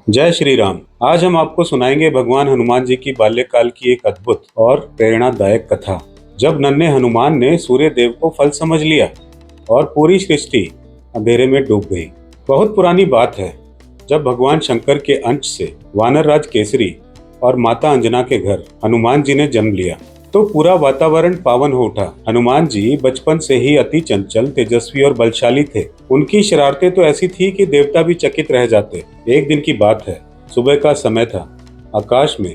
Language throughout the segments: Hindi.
जय श्री राम। आज हम आपको सुनाएंगे भगवान हनुमान जी की बाल्यकाल की एक अद्भुत और प्रेरणादायक कथा। जब नन्हे हनुमान ने सूर्य देव को फल समझ लिया और पूरी सृष्टि अंधेरे में डूब गई। बहुत पुरानी बात है, जब भगवान शंकर के अंश से वानर राज केसरी और माता अंजना के घर हनुमान जी ने जन्म लिया तो पूरा वातावरण पावन हो उठा। हनुमान जी बचपन से ही अति चंचल, तेजस्वी और बलशाली थे। उनकी शरारतें तो ऐसी थी कि देवता भी चकित रह जाते। एक दिन की बात है, सुबह का समय था। आकाश में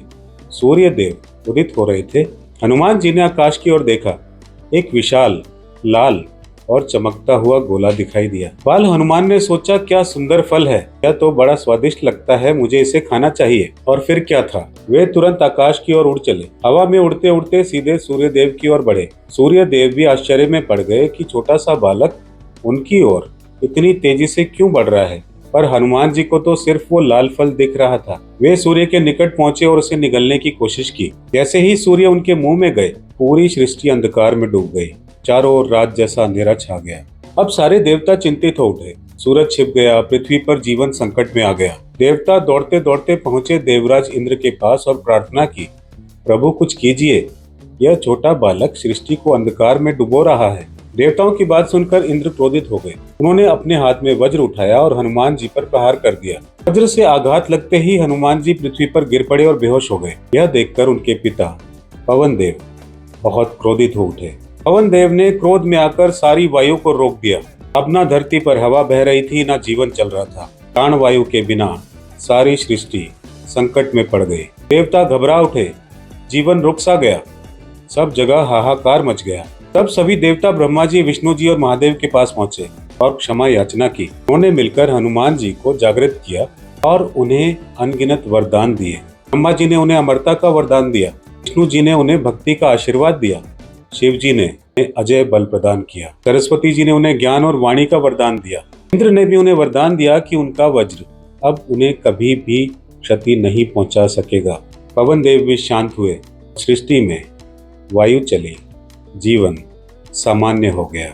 सूर्य देव उदित हो रहे थे। हनुमान जी ने आकाश की ओर देखा। एक विशाल लाल और चमकता हुआ गोला दिखाई दिया। बाल हनुमान ने सोचा, क्या सुंदर फल है, यह तो बड़ा स्वादिष्ट लगता है, मुझे इसे खाना चाहिए। और फिर क्या था, वे तुरंत आकाश की ओर उड़ चले। हवा में उड़ते उड़ते सीधे सूर्य देव की ओर बढ़े। सूर्य देव भी आश्चर्य में पड़ गए कि छोटा सा बालक उनकी ओर इतनी तेजी से क्यों बढ़ रहा है। पर हनुमान जी को तो सिर्फ वो लाल फल दिख रहा था। वे सूर्य के निकट पहुंचे और उसे निगलने की कोशिश की। जैसे ही सूर्य उनके मुंह में गए, पूरी सृष्टि अंधकार में डूब गई। चारों ओर रात जैसा अंधेरा छा गया। अब सारे देवता चिंतित हो उठे। सूरज छिप गया, पृथ्वी पर जीवन संकट में आ गया। देवता दौड़ते दौड़ते पहुंचे देवराज इंद्र के पास और प्रार्थना की, प्रभु कुछ कीजिए, यह छोटा बालक सृष्टि को अंधकार में डुबो रहा है। देवताओं की बात सुनकर इंद्र क्रोधित हो गए। उन्होंने अपने हाथ में वज्र उठाया और हनुमान जी पर प्रहार कर दिया। वज्र से आघात लगते ही हनुमान जी पृथ्वी पर गिर पड़े और बेहोश हो गए। यह देखकर उनके पिता पवन देव बहुत क्रोधित हो उठे। पवन देव ने क्रोध में आकर सारी वायु को रोक दिया। अब न धरती पर हवा बह रही थी, न जीवन चल रहा था। प्राण वायु के बिना सारी सृष्टि संकट में पड़ गई। देवता घबरा उठे, जीवन रुक सा गया, सब जगह हाहाकार मच गया। तब सभी देवता ब्रह्मा जी, विष्णु जी और महादेव के पास पहुंचे और क्षमा याचना की। उन्होंने मिलकर हनुमान जी को जागृत किया और उन्हें अनगिनत वरदान दिए। ब्रह्मा जी ने उन्हें अमरता का वरदान दिया, विष्णु जी ने उन्हें भक्ति का आशीर्वाद दिया, शिव जी ने अजय बल प्रदान किया, सरस्वती जी ने उन्हें ज्ञान और वाणी का वरदान दिया। इंद्र ने भी उन्हें वरदान दिया कि उनका वज्र अब उन्हें कभी भी क्षति नहीं पहुंचा सकेगा। पवन देव भी शांत हुए, सृष्टि में वायु चली, जीवन सामान्य हो गया।